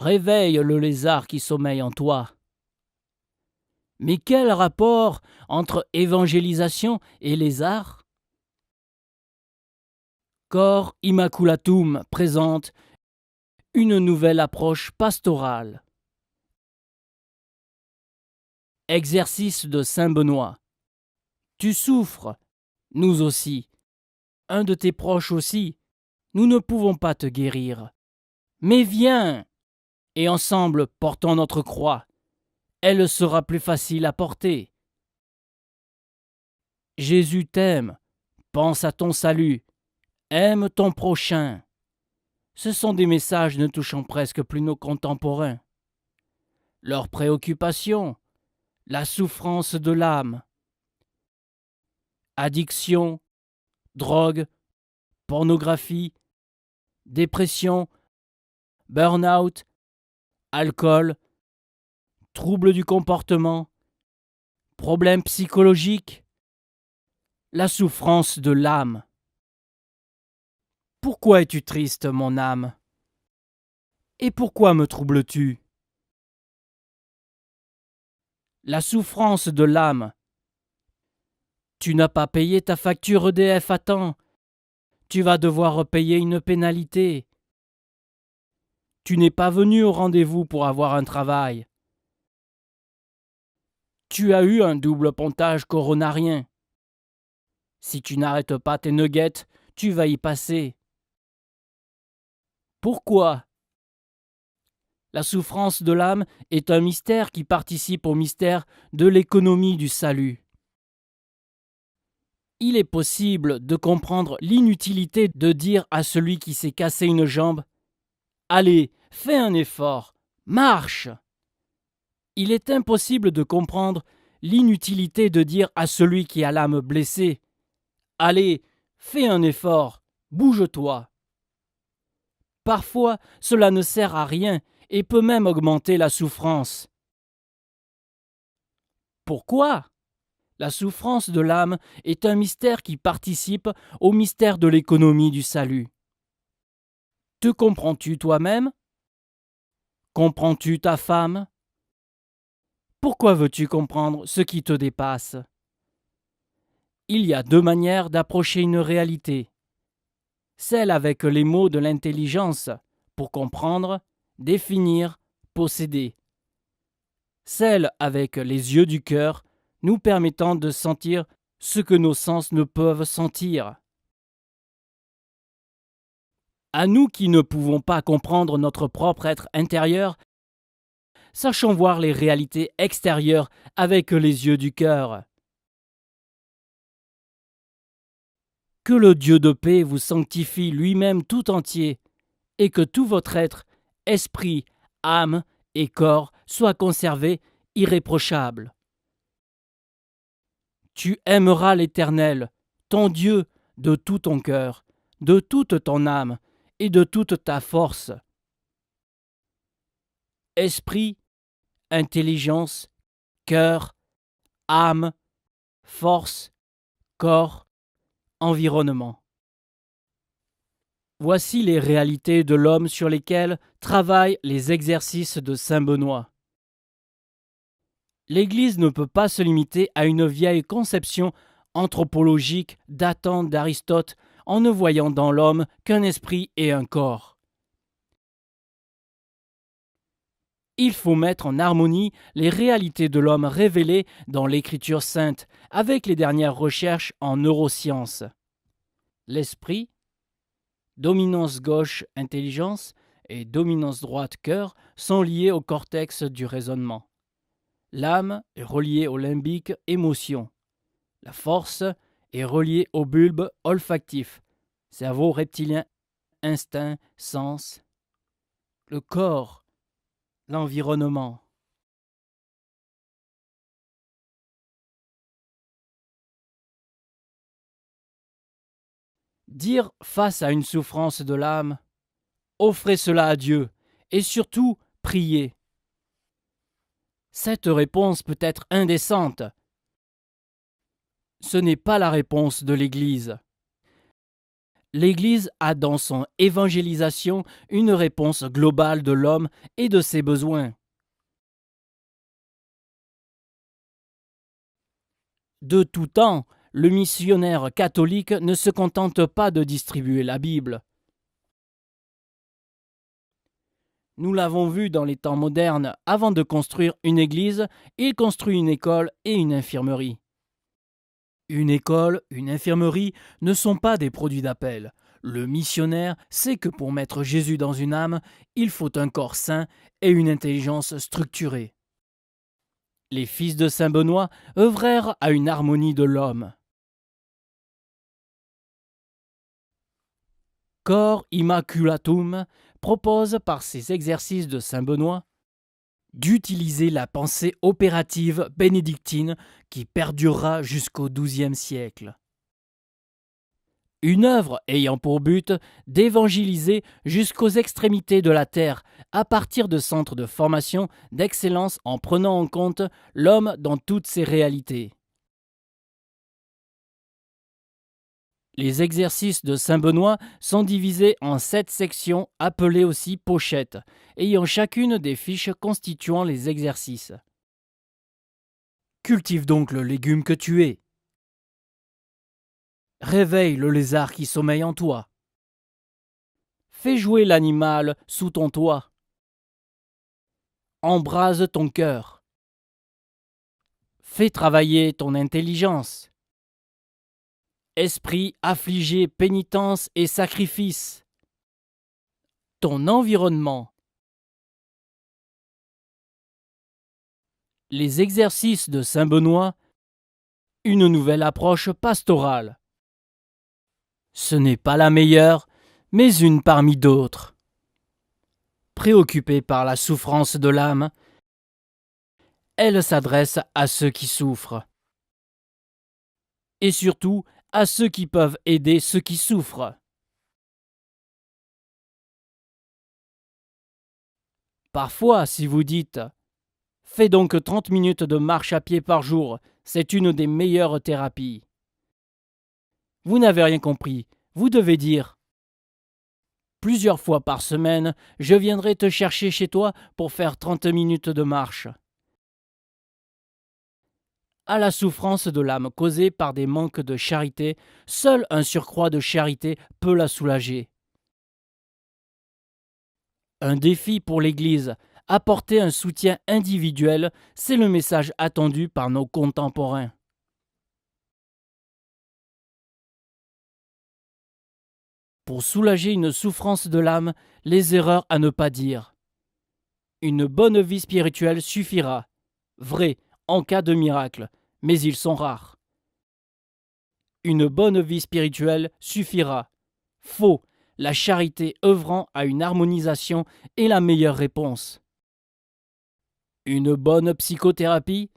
Réveille le lézard qui sommeille en toi. Mais quel rapport entre évangélisation et lézard? Cor Immaculatum présente une nouvelle approche pastorale. Exercice de Saint Benoît. Tu souffres, nous aussi. Un de tes proches aussi. Nous ne pouvons pas te guérir. Mais viens, et ensemble portons notre croix. Elle sera plus facile à porter. Jésus t'aime. Pense à ton salut. Aime ton prochain. Ce sont des messages ne touchant presque plus nos contemporains. Leurs préoccupations, la souffrance de l'âme, addiction, drogue, pornographie, dépression, burn-out, alcool, troubles du comportement, problèmes psychologiques, la souffrance de l'âme. Pourquoi es-tu triste, mon âme? Et pourquoi me troubles-tu? La souffrance de l'âme. Tu n'as pas payé ta facture EDF à temps. Tu vas devoir payer une pénalité. Tu n'es pas venu au rendez-vous pour avoir un travail. Tu as eu un double pontage coronarien. Si tu n'arrêtes pas tes nuggets, tu vas y passer. Pourquoi? La souffrance de l'âme est un mystère qui participe au mystère de l'économie du salut. Il est possible de comprendre l'inutilité de dire à celui qui s'est cassé une jambe « Allez, fais un effort, marche !» Il est impossible de comprendre l'inutilité de dire à celui qui a l'âme blessée « Allez, fais un effort, bouge-toi !» Parfois, cela ne sert à rien et peut même augmenter la souffrance. Pourquoi? La souffrance de l'âme est un mystère qui participe au mystère de l'économie du salut. Te comprends-tu toi-même? Comprends-tu ta femme? Pourquoi veux-tu comprendre ce qui te dépasse? Il y a deux manières d'approcher une réalité. Celle avec les mots de l'intelligence, pour comprendre, définir, posséder. Celle avec les yeux du cœur, nous permettant de sentir ce que nos sens ne peuvent sentir. À nous qui ne pouvons pas comprendre notre propre être intérieur, sachons voir les réalités extérieures avec les yeux du cœur. Que le Dieu de paix vous sanctifie lui-même tout entier, et que tout votre être, esprit, âme et corps soient conservés irréprochables. Tu aimeras l'Éternel, ton Dieu, de tout ton cœur, de toute ton âme et de toute ta force. Esprit, intelligence, cœur, âme, force, corps, environnement. Voici les réalités de l'homme sur lesquelles travaillent les exercices de Saint Benoît. L'Église ne peut pas se limiter à une vieille conception anthropologique datant d'Aristote en ne voyant dans l'homme qu'un esprit et un corps. Il faut mettre en harmonie les réalités de l'homme révélées dans l'Écriture sainte avec les dernières recherches en neurosciences. L'esprit, dominance gauche intelligence et dominance droite cœur sont liés au cortex du raisonnement. L'âme est reliée au limbique émotion. La force est reliée au bulbe olfactif, cerveau reptilien, instinct, sens. Le corps, l'environnement. Dire face à une souffrance de l'âme, offrez cela à Dieu et surtout priez. Cette réponse peut être indécente. Ce n'est pas la réponse de l'Église. L'Église a dans son évangélisation une réponse globale de l'homme et de ses besoins. De tout temps, le missionnaire catholique ne se contente pas de distribuer la Bible. Nous l'avons vu dans les temps modernes, avant de construire une église, il construit une école et une infirmerie. Une école, une infirmerie ne sont pas des produits d'appel. Le missionnaire sait que pour mettre Jésus dans une âme, il faut un corps sain et une intelligence structurée. Les fils de Saint Benoît œuvrèrent à une harmonie de l'homme. Cor Immaculatum propose par ses exercices de Saint Benoît d'utiliser la pensée opérative bénédictine qui perdurera jusqu'au XIIe siècle. Une œuvre ayant pour but d'évangéliser jusqu'aux extrémités de la terre à partir de centres de formation d'excellence en prenant en compte l'homme dans toutes ses réalités. Les exercices de Saint Benoît sont divisés en 7 sections appelées aussi pochettes, ayant chacune des fiches constituant les exercices. Cultive donc le légume que tu es. Réveille le lézard qui sommeille en toi. Fais jouer l'animal sous ton toit. Embrase ton cœur. Fais travailler ton intelligence. Esprit affligé, pénitence et sacrifice. Ton environnement. Les exercices de Saint Benoît, une nouvelle approche pastorale. Ce n'est pas la meilleure, mais une parmi d'autres. Préoccupée par la souffrance de l'âme, elle s'adresse à ceux qui souffrent. Et surtout à ceux qui peuvent aider ceux qui souffrent. Parfois, si vous dites « Fais donc 30 minutes de marche à pied par jour, c'est une des meilleures thérapies », vous n'avez rien compris. Vous devez dire « Plusieurs fois par semaine, je viendrai te chercher chez toi pour faire 30 minutes de marche. » À la souffrance de l'âme causée par des manques de charité, seul un surcroît de charité peut la soulager. Un défi pour l'Église, apporter un soutien individuel, c'est le message attendu par nos contemporains. Pour soulager une souffrance de l'âme, les erreurs à ne pas dire. Une bonne vie spirituelle suffira. Vrai, en cas de miracle, mais ils sont rares. Une bonne vie spirituelle suffira. Faux, la charité œuvrant à une harmonisation est la meilleure réponse. Une bonne psychothérapie?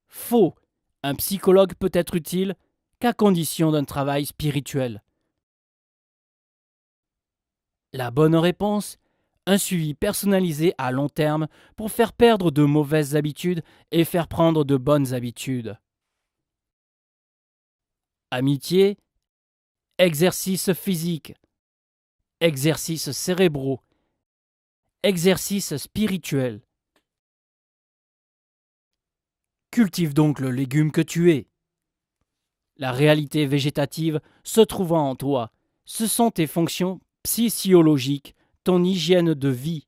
Faux, un psychologue peut être utile qu'à condition d'un travail spirituel. La bonne réponse? Un suivi personnalisé à long terme pour faire perdre de mauvaises habitudes et faire prendre de bonnes habitudes. Amitié, exercices physiques, exercices cérébraux, exercices spirituels. Cultive donc le légume que tu es. La réalité végétative se trouvant en toi, ce sont tes fonctions physiologiques, ton hygiène de vie.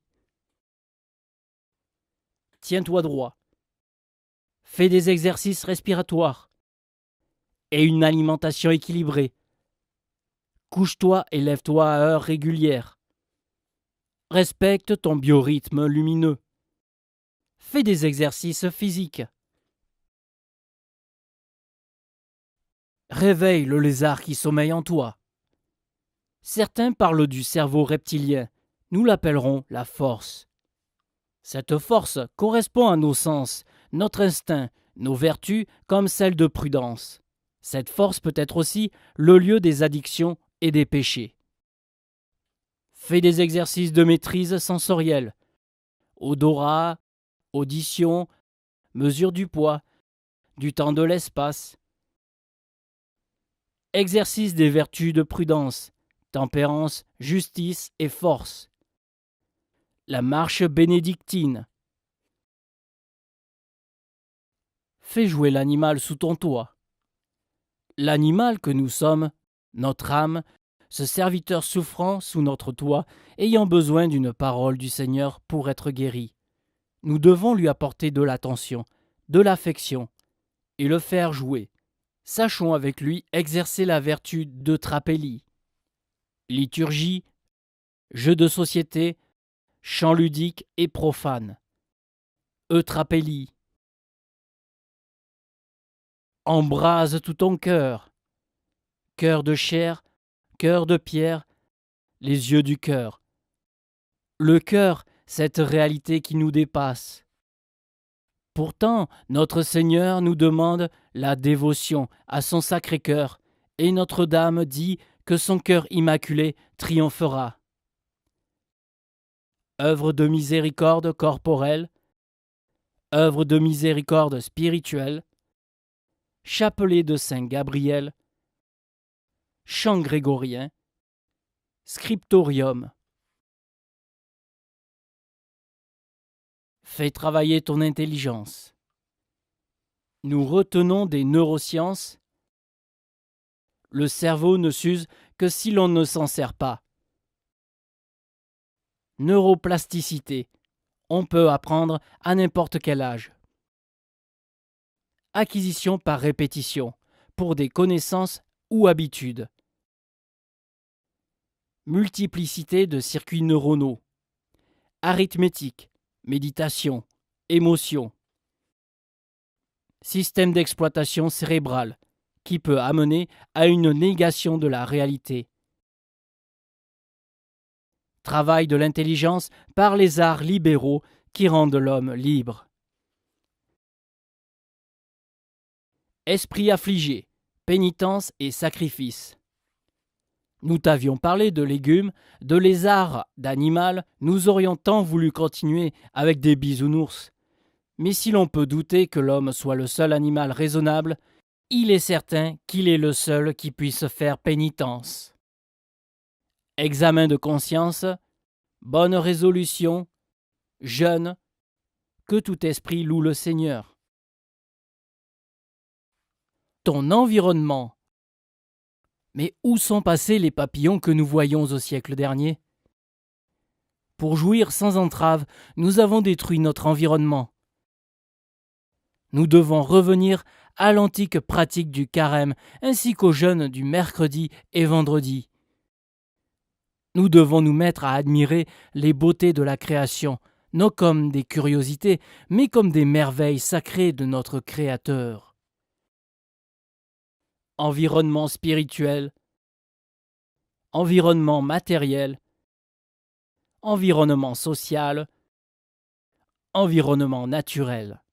Tiens-toi droit. Fais des exercices respiratoires et une alimentation équilibrée. Couche-toi et lève-toi à heure régulière. Respecte ton biorhythme lumineux. Fais des exercices physiques. Réveille le lézard qui sommeille en toi. Certains parlent du cerveau reptilien. Nous l'appellerons la force. Cette force correspond à nos sens, notre instinct, nos vertus comme celle de prudence. Cette force peut être aussi le lieu des addictions et des péchés. Fais des exercices de maîtrise sensorielle. Odorat, audition, mesure du poids, du temps de l'espace. Exercice des vertus de prudence, tempérance, justice et force. La marche bénédictine. Fais jouer l'animal sous ton toit. L'animal que nous sommes, notre âme, ce serviteur souffrant sous notre toit, ayant besoin d'une parole du Seigneur pour être guéri. Nous devons lui apporter de l'attention, de l'affection, et le faire jouer. Sachons avec lui exercer la vertu de trapélie. Liturgie, jeux de société, chants ludiques et profanes. Eutrapélie. Embrase tout ton cœur. Cœur de chair, cœur de pierre, les yeux du cœur. Le cœur, cette réalité qui nous dépasse. Pourtant, notre Seigneur nous demande la dévotion à son Sacré-Cœur, et Notre-Dame dit que son cœur immaculé triomphera. Œuvre de miséricorde corporelle, œuvre de miséricorde spirituelle, chapelet de Saint Gabriel, chant grégorien, scriptorium. Fais travailler ton intelligence. Nous retenons des neurosciences. Le cerveau ne s'use que si l'on ne s'en sert pas. Neuroplasticité. On peut apprendre à n'importe quel âge. Acquisition par répétition, pour des connaissances ou habitudes. Multiplicité de circuits neuronaux. Arithmétique, méditation, émotion. Système d'exploitation cérébrale, qui peut amener à une négation de la réalité. Travail de l'intelligence par les arts libéraux qui rendent l'homme libre. Esprit affligé, pénitence et sacrifice. Nous t'avions parlé de légumes, de lézards, d'animal, nous aurions tant voulu continuer avec des bisounours. Mais si l'on peut douter que l'homme soit le seul animal raisonnable, il est certain qu'il est le seul qui puisse faire pénitence. Examen de conscience, bonne résolution, jeûne, que tout esprit loue le Seigneur. Ton environnement. Mais où sont passés les papillons que nous voyions au siècle dernier? Pour jouir sans entrave, nous avons détruit notre environnement. Nous devons revenir à l'antique pratique du carême ainsi qu'au jeûne du mercredi et vendredi. Nous devons nous mettre à admirer les beautés de la création, non comme des curiosités, mais comme des merveilles sacrées de notre Créateur. Environnement spirituel, environnement matériel, environnement social, environnement naturel.